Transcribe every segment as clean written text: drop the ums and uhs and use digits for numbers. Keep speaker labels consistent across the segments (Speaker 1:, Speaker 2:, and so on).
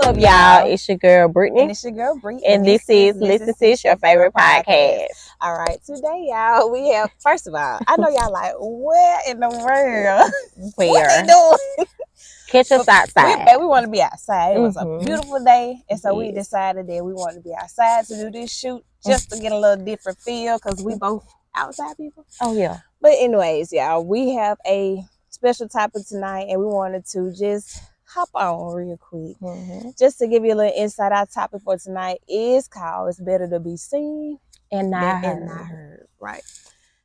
Speaker 1: up, y'all? It's your girl, Brittany.
Speaker 2: And it's your girl, Brittany.
Speaker 1: And this is Listen Sis, your favorite podcast.
Speaker 2: All right, today, y'all, we have, first of all, I know y'all like, where in the world? What they doing?
Speaker 1: Catch us outside.
Speaker 2: We want to be outside. It was a beautiful day. And so we decided that we wanted to be outside to do this shoot just to get a little different feel because we both outside people.
Speaker 1: Oh, yeah.
Speaker 2: But anyways, y'all, we have a special topic tonight and we wanted to just hop on real quick. Just to give you a little insight, our topic for tonight is called It's Better to Be Seen
Speaker 1: and not
Speaker 2: heard. Right.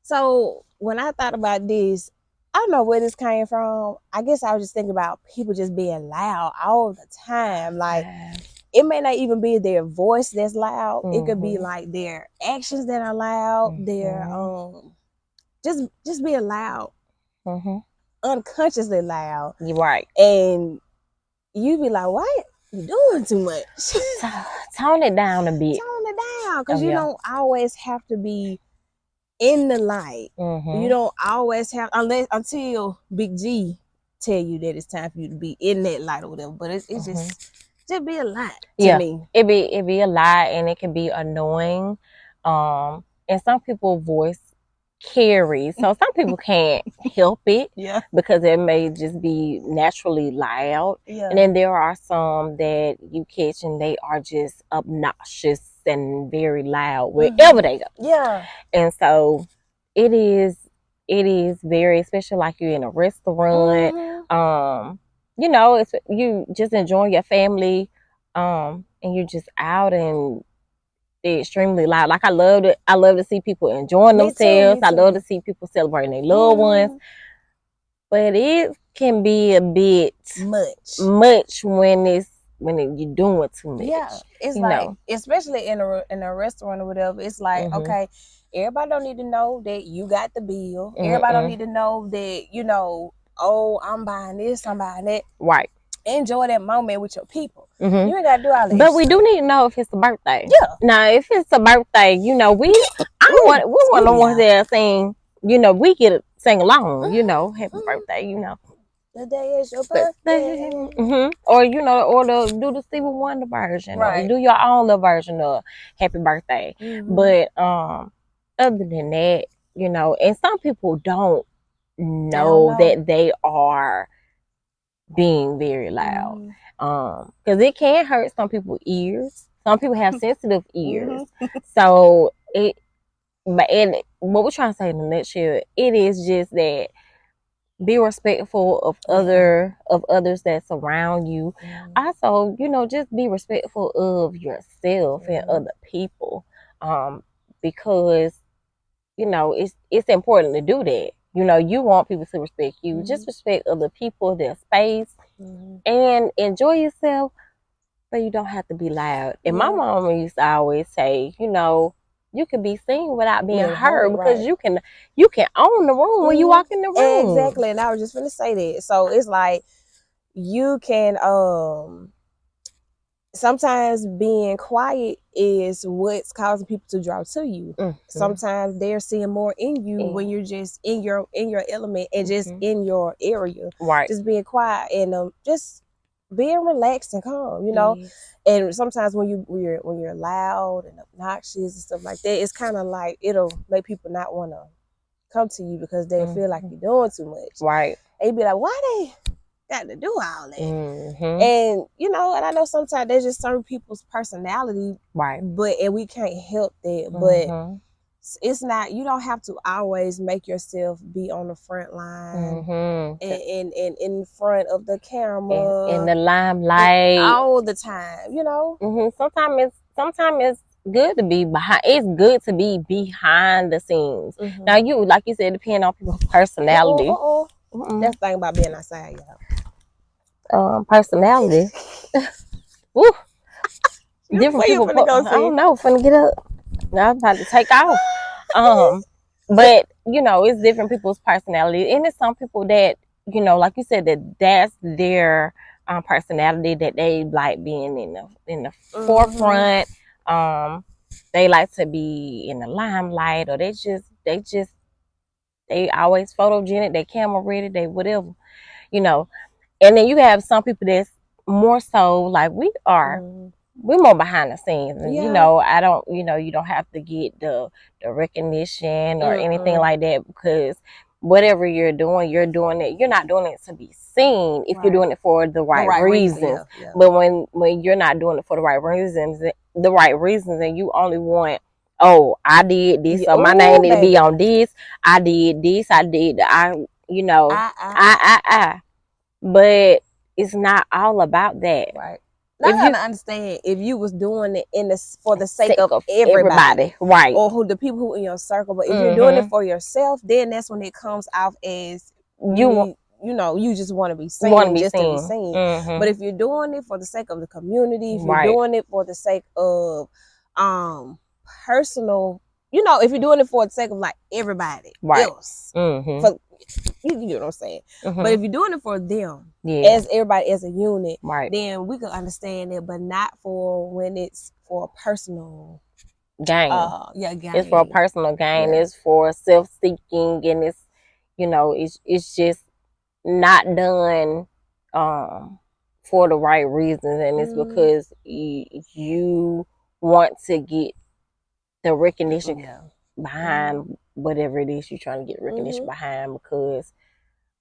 Speaker 2: So when I thought about this, I don't know where this came from. I guess I was just thinking about people just being loud all the time. Like, it may not even be their voice that's loud. It could be like their actions that are loud. Their just being loud, unconsciously loud.
Speaker 1: You're right.
Speaker 2: And you be like, "What? You doing too much?
Speaker 1: Tone it down a bit.
Speaker 2: Tone it down, because you don't always have to be in the light. You don't always have until Big G tell you that it's time for you to be in that light or whatever. But it's just be a lot to me.
Speaker 1: It be a lot, and it can be annoying. And some people's voice carries, so some people can't help it because it may just be naturally loud. And then there are some that you catch and they are just obnoxious and very loud wherever they go. And so it is very, especially like you're in a restaurant, you know, it's you just enjoying your family, and you're just out and they're extremely loud. Like I love to see people enjoying themselves. I love to see people celebrating their loved ones. But it can be a bit much when you're doing too much.
Speaker 2: Yeah, it's like, especially in a restaurant or whatever. It's like, okay, everybody don't need to know that you got the bill. Everybody don't need to know that, you know, oh, I'm buying this, I'm buying that.
Speaker 1: Right.
Speaker 2: Enjoy that moment with your people. You ain't gotta do all that.
Speaker 1: But we do need to know if it's a birthday.
Speaker 2: Yeah.
Speaker 1: Now, if it's a birthday, you know, we want the ones that are saying, you know, we get to sing along. You know, happy birthday. You know,
Speaker 2: the day is your birthday.
Speaker 1: Or you know, or do the Stevie Wonder version, or do your own little version of happy birthday. But other than that, you know, and some people don't know that they are being very loud, because it can hurt some people's ears. Some people have sensitive ears, so what we're trying to say in a nutshell, it is just that be respectful of others that surround you. Also, you know, just be respectful of yourself and other people, because you know it's important to do that. You know, you want people to respect you. Just respect other people, their space, and enjoy yourself, but you don't have to be loud. And my mom used to always say, you know, you can be seen without being heard, because you can own the room when you walk in the room.
Speaker 2: Exactly. And I was just gonna say that. So it's like you can sometimes being quiet is what's causing people to draw to you. Sometimes they're seeing more in you when you're just in your element and just in your area.
Speaker 1: Right.
Speaker 2: Just being quiet and just being relaxed and calm, you know. And sometimes when you're loud and obnoxious and stuff like that, it's kind of like it'll make people not want to come to you because they feel like you're doing too much.
Speaker 1: Right.
Speaker 2: And you be like, why they got to do all that? And you know, and I know sometimes there's just certain people's personality, and we can't help that. But it's not, you don't have to always make yourself be on the front line and in front of the camera,
Speaker 1: in the limelight
Speaker 2: all the time, you know.
Speaker 1: Sometimes it's good to be behind. It's good to be behind the scenes. Now, you, like you said, depending on people's personality.
Speaker 2: That's the thing about being outside,
Speaker 1: y'all. Personality. Woo. Different people. I don't know. Finna get up. Now I'm about to take off. But you know, it's different people's personality, and it's some people that, you know, like you said, that's their personality, that they like being in the forefront. They like to be in the limelight, or they always photogenic, they camera ready, they whatever, you know. And then you have some people that's more so like we are. We're more behind the scenes, and you know, I don't, you know, you don't have to get the recognition or anything like that, because whatever you're doing it. You're not doing it to be seen if you're doing it for the right reasons. But when you're not doing it for the right reasons, and you only want, oh, I did this, so my name need to be on this. I did this. You know, but it's not all about that.
Speaker 2: Right. Now, I gotta understand, if you was doing it for the sake of everybody,
Speaker 1: right,
Speaker 2: or who the people who in your circle, but if you're doing it for yourself, then that's when it comes out as you know, you just want to be seen, to be seen. But if you're doing it for the sake of the community, if you're doing it for the sake of personal, you know, if you're doing it for the sake of like everybody else, for, you know what I'm saying. But if you're doing it for them, as everybody as a unit, then we can understand it, but not for when it's for a personal gain. Gain.
Speaker 1: It's for a personal gain. It's for self-seeking, and it's, you know, it's just not done for the right reasons, and it's because you want to get the recognition behind whatever it is you're trying to get recognition behind, because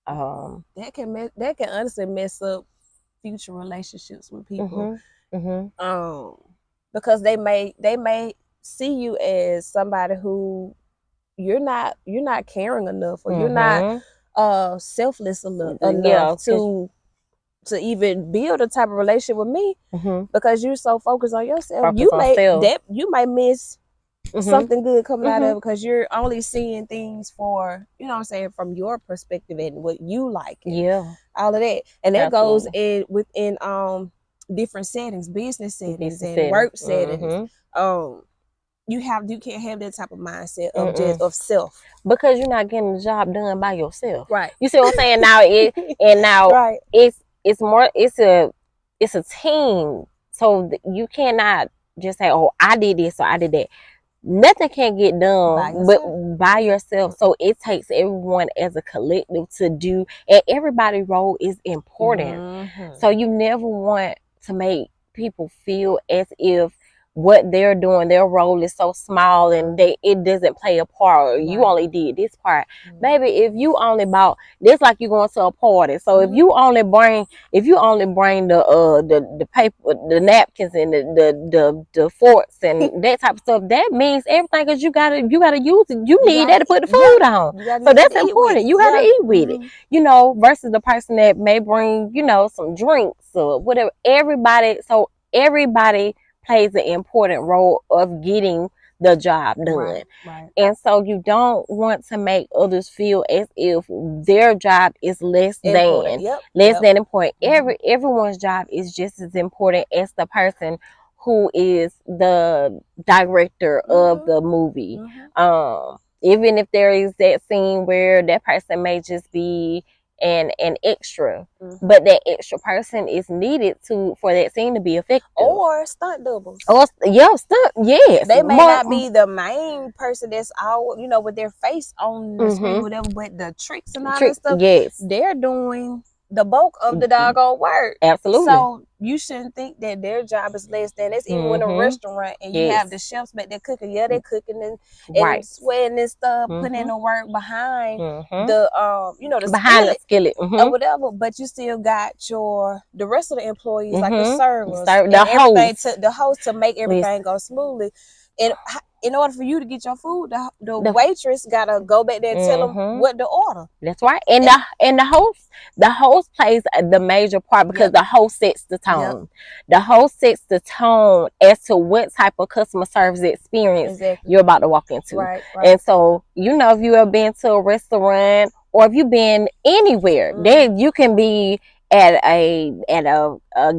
Speaker 2: that can honestly mess up future relationships with people. Because they may see you as somebody who you're not caring enough, or you're not selfless enough to even build a type of relationship with me, because you're so focused on yourself. You might miss something good coming out of it, because you're only seeing things for, you know what I'm saying, from your perspective and what you like, and all of that. And that goes in within different settings, business settings and work settings. You can't have that type of mindset of just of self,
Speaker 1: because you're not getting the job done by yourself.
Speaker 2: Right.
Speaker 1: You see what I'm saying? Now it's a team. So you cannot just say, oh, I did this or I did that. Nothing can get done by yourself. So it takes everyone as a collective to do, and everybody's role is important. So you never want to make people feel as if what they're doing, their role is so small and it doesn't play a part, or you only did this part. Baby, if you only bought this, like you going to a party. So if you only bring the paper, the napkins, and the forks and that type of stuff, that means everything, because you gotta use it. You need that to put the food on. So that's important. You gotta eat with it. You know, versus the person that may bring, you know, some drinks or whatever. Everybody plays an important role of getting the job done. And so you don't want to make others feel as if their job is less than important. Everyone's job is just as important as the person who is the director of the movie. Even if there is that scene where that person may just be an extra, but that extra person is needed for that scene to be effective.
Speaker 2: Or stunt doubles.
Speaker 1: They
Speaker 2: may not be the main person that's all, you know, with their face on the screen, whatever, but the tricks and all that stuff, they're doing the bulk of the doggone work.
Speaker 1: Absolutely.
Speaker 2: So you shouldn't think that their job is less than. It's even in a restaurant and you have the chefs back there cooking. They're cooking and sweating and stuff, putting in the work behind the you know, the
Speaker 1: behind
Speaker 2: skillet, or whatever. But you still got the rest of the employees, like the servers, the host, to make everything go smoothly. And in order for you to get your food, the waitress gotta go back there and tell them what to order.
Speaker 1: That's right. And the host plays the major part, because the host sets the tone. The host sets the tone as to what type of customer service experience you're about to walk into. And so, you know, if you have been to a restaurant, or if you've been anywhere, then you can be at a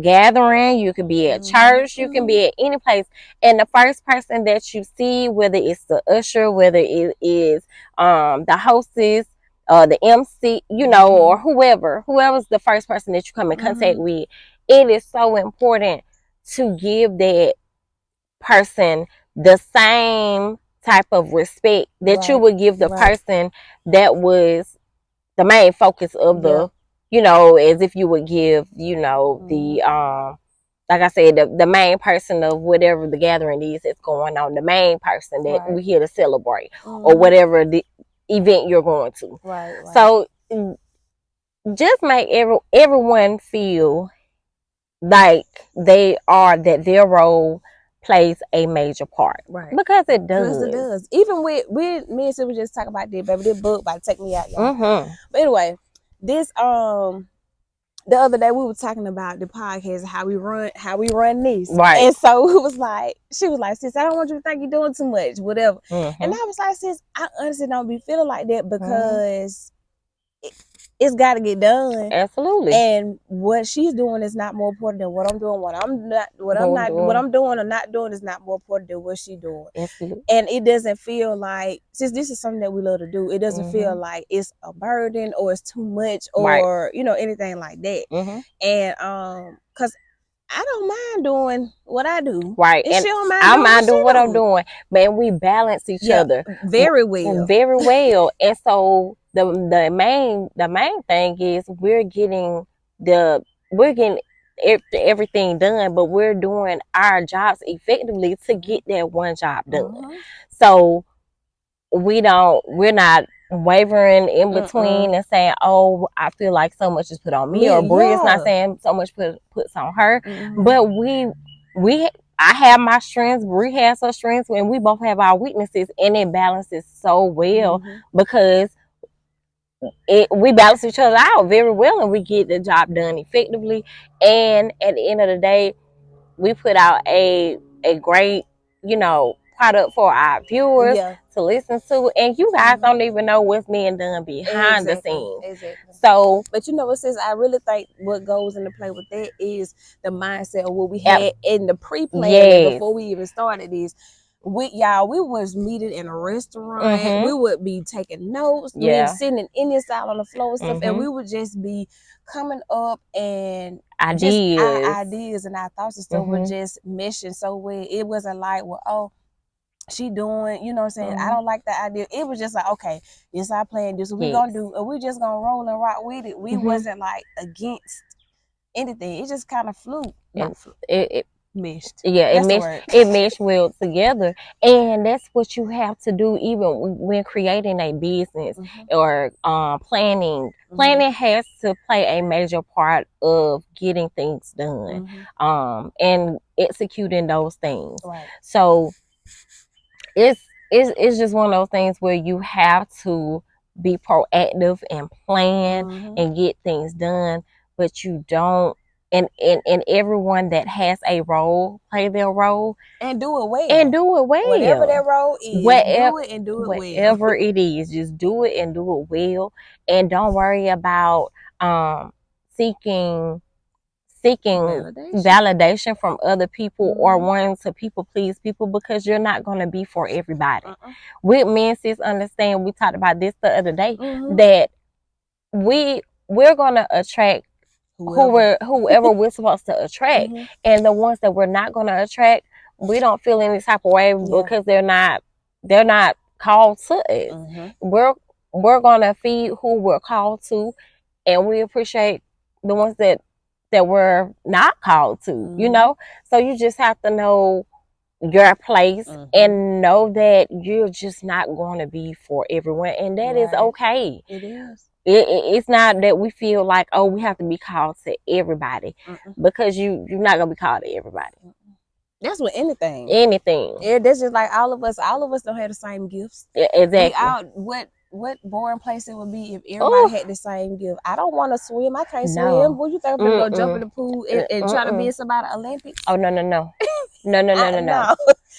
Speaker 1: gathering, you could be at church, you can be at any place, and the first person that you see, whether it's the usher, whether it is the hostess, the MC, you know, or whoever's the first person that you come in contact with, it is so important to give that person the same type of respect that you would give the person that was the main focus of the you know, as if you would give, you know, the like I said, the main person of whatever the gathering is that's going on, the main person that we're here to celebrate, or whatever the event you're going to.
Speaker 2: Right.
Speaker 1: So just make everyone feel like that their role plays a major part.
Speaker 2: Right.
Speaker 1: Because it does.
Speaker 2: Because it does. Even with me and Sylvia just talk about this, baby. This book about to take me out, y'all. But anyway, this the other day we were talking about the podcast, how we run this.
Speaker 1: Right.
Speaker 2: And so she was like, sis, I don't want you to think you're doing too much, whatever. And I was like, sis, I honestly don't be feeling like that because it's got to get done.
Speaker 1: Absolutely.
Speaker 2: And what she's doing is not more important than what I'm doing. What I'm doing or not doing is not more important than what she's doing.
Speaker 1: Absolutely.
Speaker 2: And it doesn't feel like, since this is something that we love to do, it doesn't feel like it's a burden or it's too much or you know, anything like that. And because I don't mind doing what I do.
Speaker 1: Right.
Speaker 2: And she don't mind
Speaker 1: I mind doing what I'm doing. Man, we balance each other.
Speaker 2: Very well.
Speaker 1: Very well. And so the main thing is we're getting everything done, but we're doing our jobs effectively to get that one job done. So we're not wavering in between and saying, oh, I feel like so much is put on me, or Bria's not saying so much puts on her. But I have my strengths, Bria has her strengths, and we both have our weaknesses, and it balances so well because we balance each other out very well, and we get the job done effectively. And at the end of the day, we put out a great, you know, product for our viewers to listen to, and you guys don't even know what's being done behind the scenes.
Speaker 2: Exactly.
Speaker 1: So,
Speaker 2: but you know what, sis, I really think what goes into play with that is the mindset of what we had in the pre-planning before we even started this. We was meeting in a restaurant. We would be taking notes. We were sitting in this out on the floor and stuff, and we would just be coming up and
Speaker 1: ideas,
Speaker 2: our ideas and our thoughts and stuff were just meshing so well. It wasn't like, well, oh, she doing, you know what I'm saying? I don't like that idea. It was just like, okay, this our plan, this what we gonna do, and we just gonna roll and rock with it. We wasn't like against anything. It just kind of flew.
Speaker 1: It
Speaker 2: meshed.
Speaker 1: It meshed well together. And that's what you have to do even when creating a business or planning. Planning has to play a major part of getting things done and executing those things. So it's just one of those things where you have to be proactive and plan and get things done, but you don't. And everyone that has a role, play their role
Speaker 2: and do it well. Whatever their role is, do it and do it well.
Speaker 1: Whatever it is, just do it and do it well. And don't worry about seeking validation from other people or wanting to people please people, because you're not going to be for everybody. With men, sis, understand, we talked about this the other day, that we're going to attract whoever we're supposed to attract, and the ones that we're not going to attract, we don't feel any type of way because they're not called to us. We're going to feed who we're called to, and we appreciate the ones that we're not called to, you know. So you just have to know your place and know that you're just not going to be for everyone, and that is okay.
Speaker 2: It is.
Speaker 1: It's not that we feel like, oh, we have to be called to everybody, because you're not gonna be called to everybody.
Speaker 2: That's with anything.
Speaker 1: Yeah,
Speaker 2: that's just like all of us don't have the same gifts.
Speaker 1: Exactly.
Speaker 2: What boring place it would be if everybody had the same gift. I don't want to swim. I can't swim. What you think I'm gonna go jump in the pool and try to be in somebody Olympics?
Speaker 1: Oh, no. No.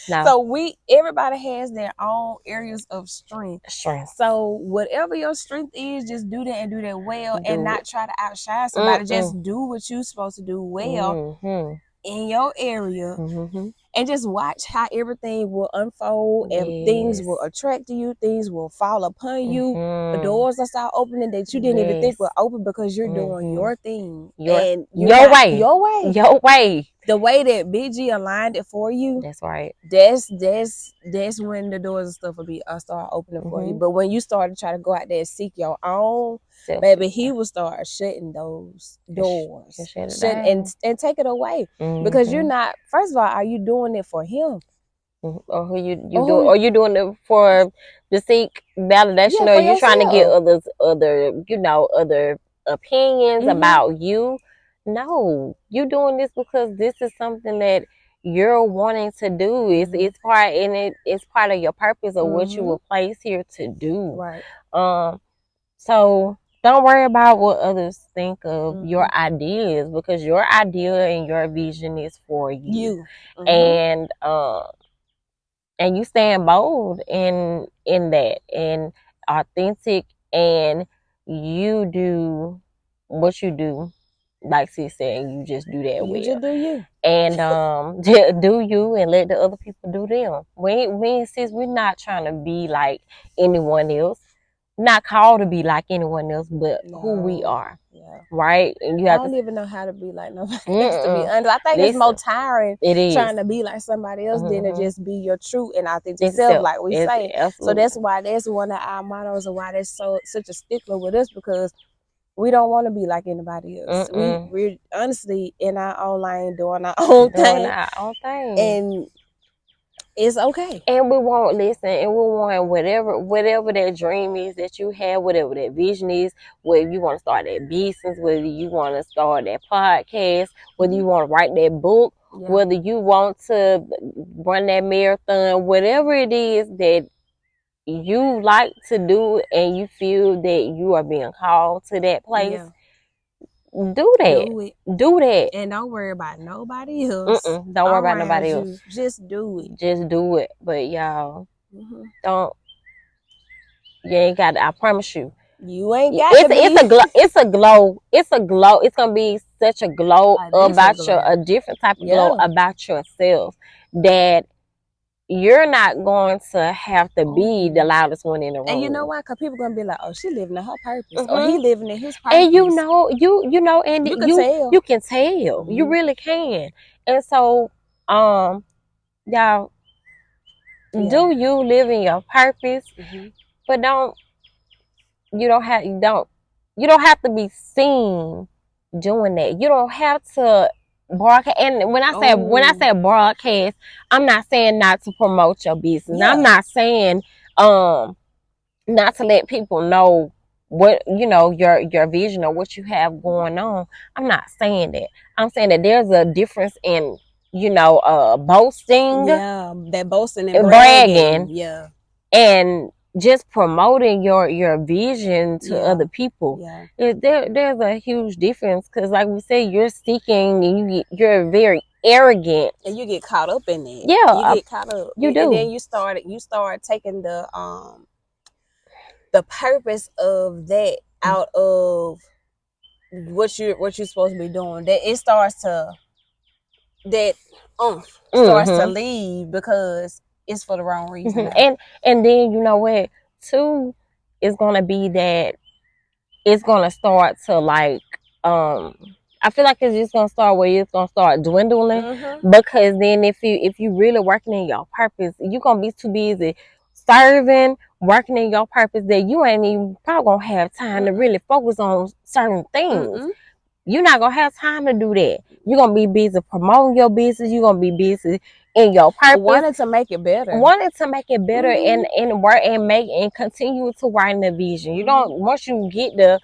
Speaker 2: So everybody has their own areas of strength. So whatever your strength is, just do that and do that well, and not try to outshine somebody. Just do what you're supposed to do well in your area, and just watch how everything will unfold, and things will attract to you, things will fall upon you, the doors will start opening that you didn't even think were open, because you're doing your thing,
Speaker 1: your way.
Speaker 2: the way that BG aligned it for you,
Speaker 1: That's right.
Speaker 2: That's when the doors and stuff will be start opening for you. But when you start to try to go out there and seek your own, baby, he will start shutting those doors, and take it away because you're not. First of all, are you doing it for him?
Speaker 1: Or who you do? Or you doing it for to seek validation, or you trying to get other opinions about you? No, you doing this because this is something that you're wanting to do. It's part of your purpose of what you were placed here to do.
Speaker 2: Right.
Speaker 1: So don't worry about what others think of your ideas, because your idea and your vision is for you. And you stand bold in that and authentic, and you do what you do, like she said, you just do that well.
Speaker 2: You just do you.
Speaker 1: And do you, and let the other people do them. We're not trying to be like anyone else. Not called to be like anyone else, but who we are.
Speaker 2: Yeah.
Speaker 1: Right? And you
Speaker 2: I
Speaker 1: have
Speaker 2: don't even know how to be like nobody else, to be honest. I think it's more tiring trying to be like somebody else than to just be your true and authentic self, like we say. So that's why that's one of our mottos, and why that's such a stickler with us, because we don't want to be like anybody else. We're honestly in our own lane doing our own thing. And it's okay.
Speaker 1: And we won't listen, and we want whatever that dream is that you have, whatever that vision is, whether you want to start that business, whether you want to start that podcast, whether you want to write that book, whether you want to run that marathon, whatever it is that you like to do and you feel that you are being called to that place, do that. Do that.
Speaker 2: And don't worry about nobody else.
Speaker 1: Don't worry about nobody else.
Speaker 2: Just do it.
Speaker 1: Just do it. But y'all, don't. You ain't got to, I promise you.
Speaker 2: You ain't got to be.
Speaker 1: It's a glow. It's gonna be such a glow about a different type of glow about yourself, that you're not going to have to be the loudest one in the room.
Speaker 2: And you know why? Because people gonna be like, "Oh, she living in her purpose, or he living in his purpose."
Speaker 1: And you know, and
Speaker 2: you can tell.
Speaker 1: You can tell. You really can. And so, y'all, do you live in your purpose? But you don't have to be seen doing that. You don't have to broadcast. And when I say broadcast, I'm not saying not to promote your business. I'm not saying not to let people know what your vision or what you have going on. I'm not saying that. I'm saying that there's a difference in boasting,
Speaker 2: that boasting and
Speaker 1: bragging, and just promoting your vision to other people. There's a huge difference, because like we say, you're seeking and you're very arrogant,
Speaker 2: and you get caught up in it.
Speaker 1: You
Speaker 2: get caught up.
Speaker 1: You do.
Speaker 2: And then you start taking the purpose of that out of what you're supposed to be doing. That it starts to starts to leave, because it's for the wrong reason.
Speaker 1: And then you know what too is gonna be that it's gonna start to like I feel like it's just gonna start where it's gonna start dwindling, because then if you really working in your purpose, you're gonna be too busy serving, working in your purpose, that you ain't even probably gonna have time to really focus on certain things. You're not gonna have time to do that. You're gonna be busy promoting your business. You're gonna be busy in your purpose,
Speaker 2: wanting to make it better,
Speaker 1: and work and make and continue to write the vision. You don't, once you get the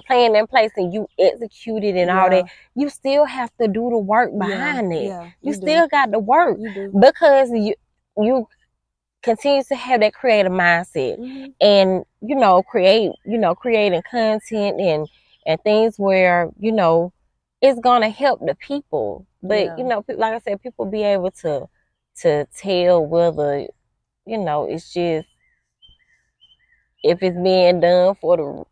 Speaker 1: plan in place and you execute it and all that, you still have to do the work behind it. You still got to work, because you continue to have that creative mindset, and creating content and things where it's gonna help the people. But like I said, people be able to tell whether it's just, if it's being done for the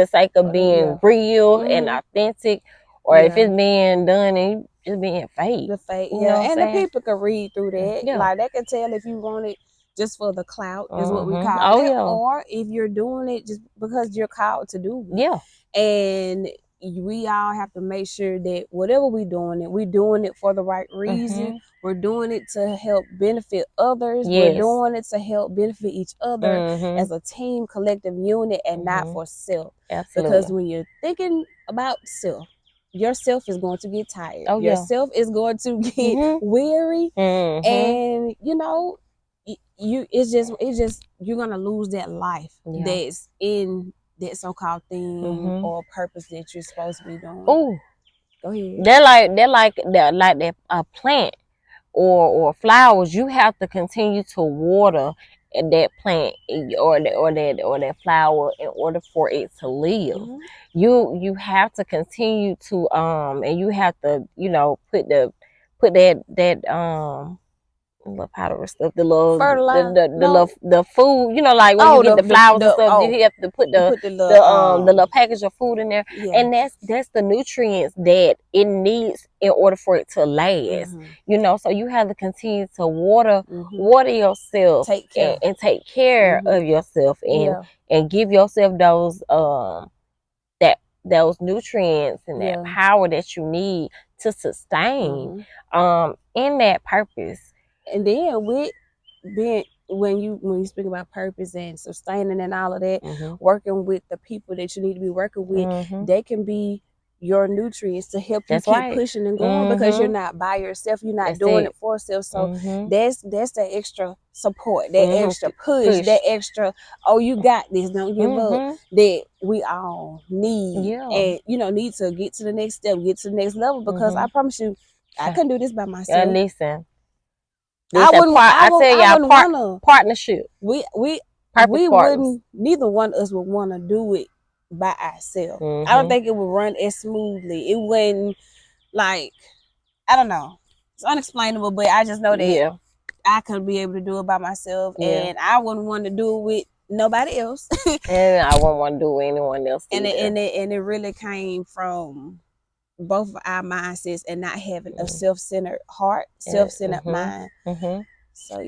Speaker 1: sake of being real and authentic, or if it's being done and just being fake.
Speaker 2: The fake, and the people can read through that. Like, they can tell if you want it just for the clout, is what we call it, or if you're doing it just because you're called to do it. And we all have to make sure that whatever we're doing it for the right reason. We're doing it to help benefit others.
Speaker 1: Yes.
Speaker 2: We're doing it to help benefit each other as a team, collective unit, and not for self.
Speaker 1: Absolutely.
Speaker 2: Because when you're thinking about self, yourself is going to get tired. Yourself is going to get weary, and you know, it's just you're gonna lose that life that's in that so-called thing or purpose that you're supposed to be doing.
Speaker 1: Oh,
Speaker 2: go ahead.
Speaker 1: They're like a plant or flowers. You have to continue to water that plant or that flower in order for it to live. You have to continue to and you have to, you know, put that little powder stuff, the little the food, you know, like when you get the flowers and stuff, you have to put the little package of food in there, and that's the nutrients that it needs in order for it to last. You know, so you have to continue to water yourself, and take care of yourself, and give yourself those nutrients and that power that you need to sustain in that purpose.
Speaker 2: And then with being when you speak about purpose and sustaining and all of that, working with the people that you need to be working with, they can be your nutrients to help you keep pushing and going, because you're not by yourself, you're not doing it for yourself. So that's the extra support, that extra push, that extra, oh, you got this, don't give up, that we all need, and you know, need to get to the next step, get to the next level, because I promise you, I couldn't do this by myself.
Speaker 1: Listen,
Speaker 2: I wouldn't wanna
Speaker 1: partnership.
Speaker 2: We wouldn't. Neither one of us would want to do it by ourselves. I don't think it would run as smoothly. It wouldn't, like, I don't know. It's unexplainable, but I just know that I couldn't be able to do it by myself, and I wouldn't want to do it with nobody else.
Speaker 1: And I wouldn't want to do it with anyone else.
Speaker 2: And it really came from both of our mindsets and not having a self-centered heart, self-centered mind. So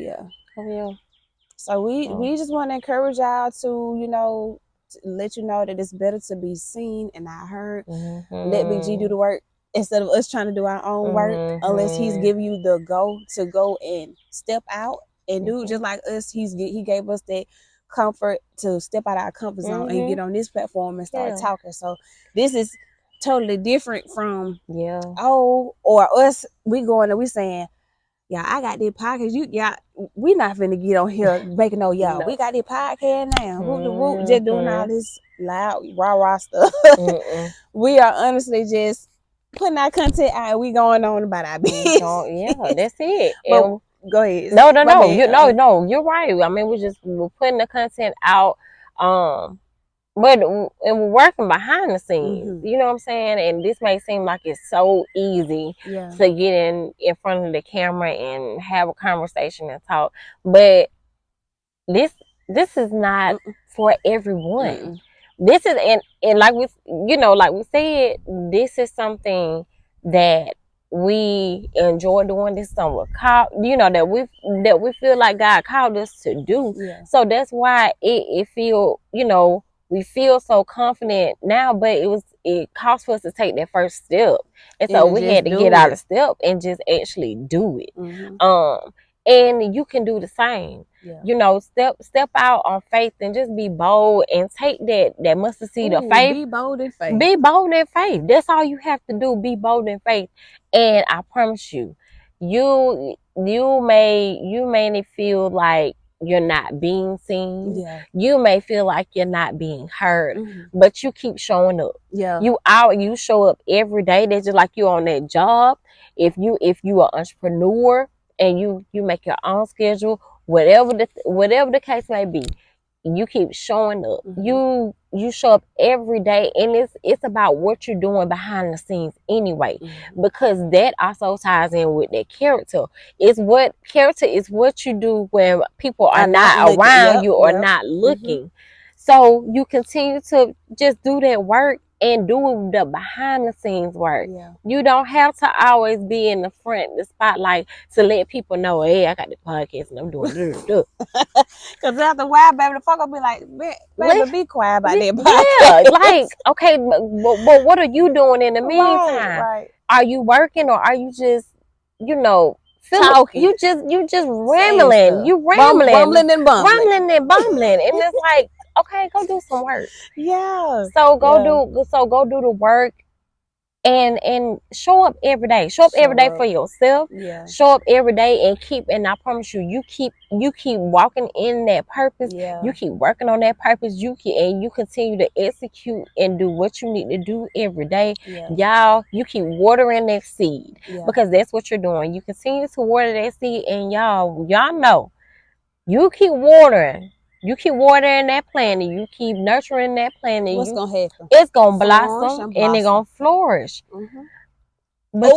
Speaker 2: so we just want to encourage y'all to, you know, to let you know that it's better to be seen and not heard. Let BG do the work instead of us trying to do our own work, unless he's giving you the go to go and step out and do just like us. He gave us that comfort to step out of our comfort zone and get on this platform and start talking. So this is totally different from or us. We going and we saying, yeah, I got this podcast. We not finna get on here making no we got this podcast now. Just doing all this loud rah stuff. We are honestly just putting our content out. We going on about our business.
Speaker 1: That's it.
Speaker 2: But, go ahead.
Speaker 1: No, you're right. I mean, we're putting the content out. But we're working behind the scenes, you know what I'm saying? And this may seem like it's so easy to get in front of the camera and have a conversation and talk, but this is not for everyone. This is and like we said, this is something that we enjoy doing. This is something that we feel like God called us to do. So that's why it feel, you know, we feel so confident now, but it cost for us to take that first step. And so we had to get out of step and just actually do it. And you can do the same. You know, step out on faith and just be bold and take that mustard seed of faith.
Speaker 2: Be bold in faith.
Speaker 1: Be bold in faith. That's all you have to do. Be bold in faith. And I promise you, you may feel like you're not being seen. You may feel like you're not being heard, but you keep showing up. You show up every day. That's just like you on that job. If you are an entrepreneur and you make your own schedule, whatever the case may be, you keep showing up. You show up every day, and it's about what you're doing behind the scenes anyway, because that also ties in with that character. Character is what you do when people are not around you or not looking. So you continue to just do that work and do the behind the scenes work.
Speaker 2: Yeah.
Speaker 1: You don't have to always be in the front, the spotlight, to let people know, hey, I got the podcast and I'm doing this.
Speaker 2: Because after a while, baby, the fuck will be like, baby, be quiet about that
Speaker 1: Yeah,
Speaker 2: podcast.
Speaker 1: like, okay, but what are you doing in the meantime?
Speaker 2: Right.
Speaker 1: Are you working, or are you just, you know,
Speaker 2: Talking.
Speaker 1: you just rambling. You rambling.
Speaker 2: Rumbling and bumbling.
Speaker 1: Rumbling and bumbling. And it's like, okay, go do some work.
Speaker 2: Yeah.
Speaker 1: So go do the work and show up every day. Show up every day for yourself.
Speaker 2: Yeah.
Speaker 1: Show up every day and I promise you keep walking in that purpose.
Speaker 2: Yeah.
Speaker 1: You keep working on that purpose. You continue to execute and do what you need to do every day.
Speaker 2: Yeah.
Speaker 1: Y'all, you keep watering that seed,
Speaker 2: Yeah.
Speaker 1: because that's what you're doing. You continue to water that seed, and y'all know, you keep watering. You keep watering that plant, and you keep nurturing that plant, and
Speaker 2: what's gonna happen?
Speaker 1: It's gonna blossom and it's gonna flourish.
Speaker 2: Mm-hmm.
Speaker 1: But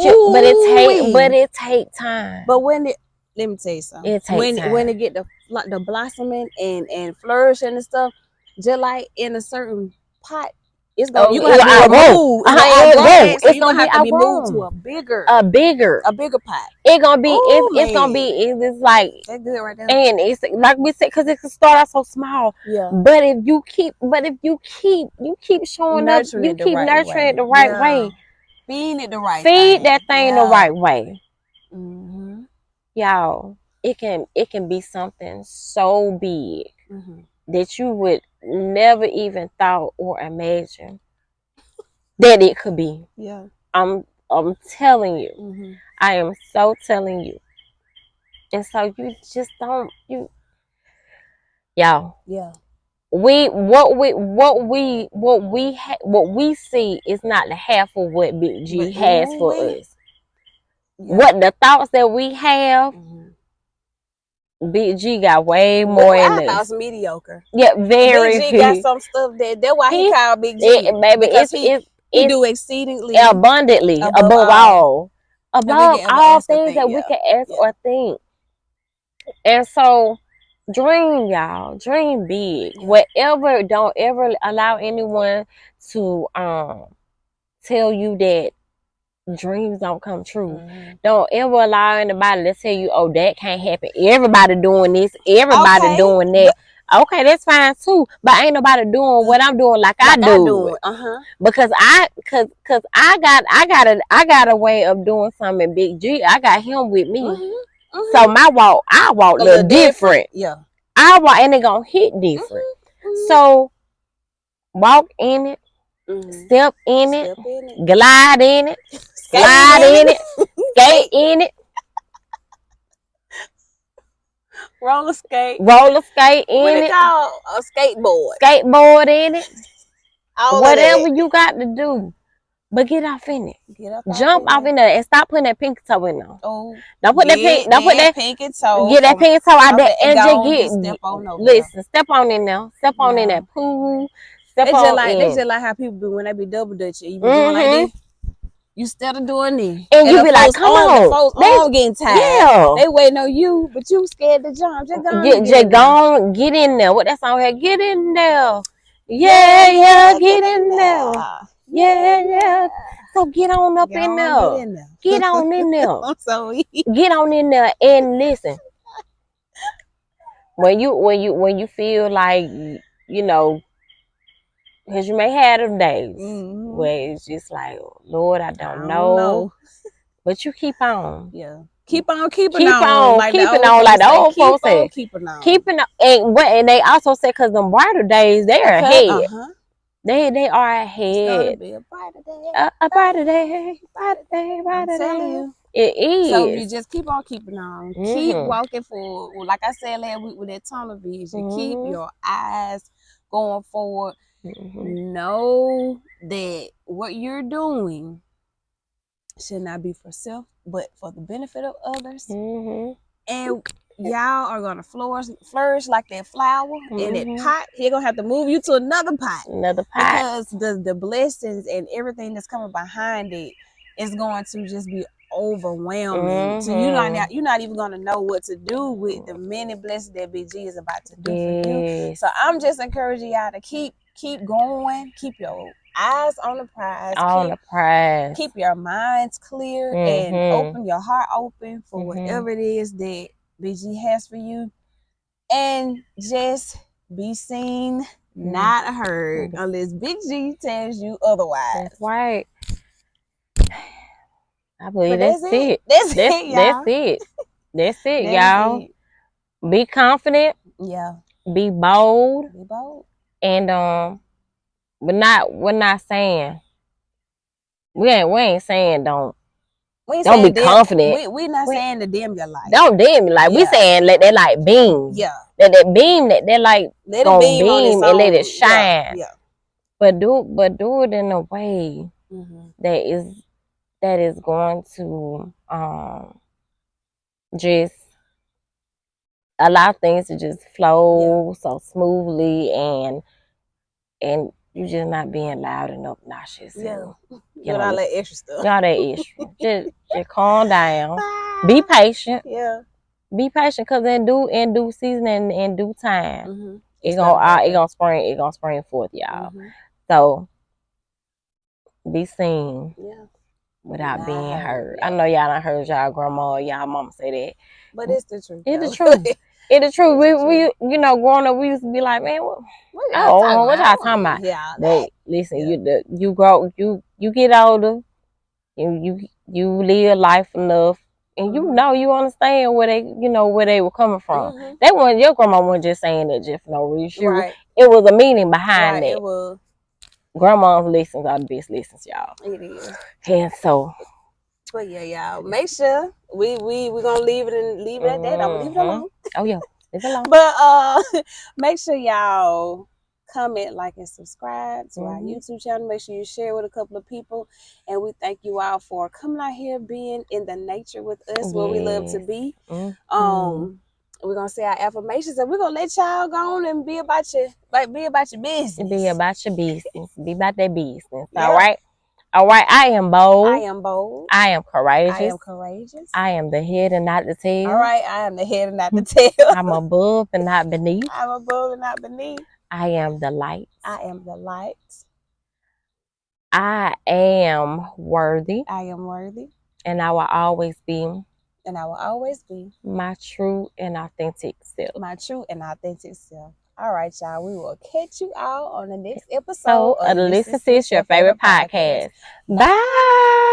Speaker 1: it take time.
Speaker 2: But when let me tell you something.
Speaker 1: It takes time.
Speaker 2: When it get the blossoming and flourishing and stuff, just like in a certain pot, it's gonna you gonna have to move. It's gonna have to be moved to a bigger pot.
Speaker 1: It's gonna be it's like
Speaker 2: that's good right there.
Speaker 1: And it's like we said, because it can start out so small.
Speaker 2: Yeah.
Speaker 1: But if you keep showing up, you keep nurturing it the right way.
Speaker 2: Feed it the right
Speaker 1: Feed that thing the right way.
Speaker 2: Mm-hmm.
Speaker 1: Y'all, it can be something so big that you would never even thought or imagine that it could be.
Speaker 2: Yeah.
Speaker 1: I'm telling you. I am so telling you. And so you just don't y'all.
Speaker 2: Yeah.
Speaker 1: What we see is not the half of what Big G has for us. Yeah. What the thoughts that we have, Big G got way more in us.
Speaker 2: I thought mediocre.
Speaker 1: Yeah, very.
Speaker 2: Big G got some stuff that's why he called Big G.
Speaker 1: Baby,
Speaker 2: he do exceedingly
Speaker 1: abundantly above all things that we can ask or think. And so, dream, y'all. Dream big. Whatever. Don't ever allow anyone to tell you that dreams don't come true. Don't ever allow anybody to tell you, oh, that can't happen. Everybody doing this. Everybody doing that. Okay, that's fine too. But ain't nobody doing what I'm doing like I do. Because I got a way of doing something. Big G, I got him with me. So I walk a little different.
Speaker 2: Yeah.
Speaker 1: I walk and it gonna hit different. So walk in it, step in it, glide in it, slide in it, skate in it.
Speaker 2: Roller skate in
Speaker 1: it.
Speaker 2: Called a skateboard.
Speaker 1: Skateboard in it. Whatever you got to do. But get off in it. Jump off in there and stop putting that pinky toe in there.
Speaker 2: Oh,
Speaker 1: don't put that
Speaker 2: pinky toe.
Speaker 1: Get that pinky toe out there and just step on in there. Step on in that pool.
Speaker 2: They just like how people do when they be double dutching. You be doing like this. You still doing this.
Speaker 1: And you be like, come on.
Speaker 2: The folks all getting tired. Yeah. They waiting on you, but you scared to jump. Just
Speaker 1: go get in there. What that song had? Get in there. Yeah, get in there. Yeah. So get on up in there. Get on in there.
Speaker 2: I'm sorry.
Speaker 1: Get on in there and listen. When you feel like, you know, because you may have them days where it's just like, Lord, I don't know. But you keep on.
Speaker 2: Yeah. Keep on keeping on.
Speaker 1: Like the old folks say.
Speaker 2: Keeping on.
Speaker 1: And they also say, because them brighter days, they're ahead. They are ahead.
Speaker 2: Be a brighter day.
Speaker 1: A brighter day. I'm telling you. It is.
Speaker 2: So you just keep on keeping on. Keep walking forward. Like I said last week with that tunnel vision. Keep your eyes going forward. Know that what you're doing should not be for self, but for the benefit of others. And y'all are gonna flourish like that flower in that pot. You're gonna have to move you to another pot. Because the blessings and everything that's coming behind it is going to just be overwhelming. So you're not even gonna know what to do with the many blessings that Big G is about to do for you. So I'm just encouraging y'all to keep keep going. Keep your eyes on the prize.
Speaker 1: On the prize.
Speaker 2: Keep your minds clear and open your heart open for whatever it is that BG has for you. And just be seen, not heard, unless Big G tells you otherwise.
Speaker 1: That's right. I believe
Speaker 2: that's
Speaker 1: it.
Speaker 2: That's it, y'all.
Speaker 1: That's it. That's it, y'all. Be confident.
Speaker 2: Yeah.
Speaker 1: Be bold.
Speaker 2: Be bold.
Speaker 1: And we're not saying we ain't saying don't be confident.
Speaker 2: We're not saying to dim your light.
Speaker 1: Don't dim your light. We saying let that light beam.
Speaker 2: Yeah.
Speaker 1: Let that beam, that light
Speaker 2: let it beam
Speaker 1: and let it shine.
Speaker 2: Yeah.
Speaker 1: But do it in a way that is going to just allow things to just flow so smoothly and you just not being loud and obnoxious.
Speaker 2: Yeah. You know, all that extra stuff.
Speaker 1: All that extra. just calm down. Be patient.
Speaker 2: Yeah.
Speaker 1: Be patient, cause in due season and in due time, it gonna spring forth, y'all. So be seen without being heard. Yeah. I know y'all done heard y'all grandma or y'all mama say that.
Speaker 2: But it's the truth.
Speaker 1: It's the truth. It's the truth. We you know, growing up, we used to be like, man, what y'all talking about? Yeah. But listen, you grow, you get older, you live life enough, and you know, you understand where they were coming from. Your grandma wasn't just saying that just for no reason. It was a meaning behind that.
Speaker 2: It was.
Speaker 1: Grandma's lessons are the best lessons, y'all.
Speaker 2: It is.
Speaker 1: And so.
Speaker 2: But yeah, y'all, make sure we gonna leave it at that. I'm gonna leave it alone.
Speaker 1: Oh yeah, leave it alone.
Speaker 2: But make sure y'all comment, like, and subscribe to our YouTube channel. Make sure you share with a couple of people. And we thank you all for coming out here, being in the nature with us, where we love to be. We're gonna say our affirmations, and we're gonna let y'all go on and be about your business.
Speaker 1: Be about your business. Be about that business. Yeah. All right. I am bold.
Speaker 2: I am bold.
Speaker 1: I am courageous.
Speaker 2: I am courageous.
Speaker 1: I am the head and not the tail.
Speaker 2: All right. I am the head and not the tail.
Speaker 1: I'm above and not beneath.
Speaker 2: I'm above and not beneath.
Speaker 1: I am the light.
Speaker 2: I am the light.
Speaker 1: I am worthy.
Speaker 2: I am worthy.
Speaker 1: And I will always be.
Speaker 2: And I will always be
Speaker 1: my true and authentic self.
Speaker 2: My true and authentic self. All right, y'all. We will catch you all on the next episode
Speaker 1: of the Listen Sis, your favorite podcast. Bye.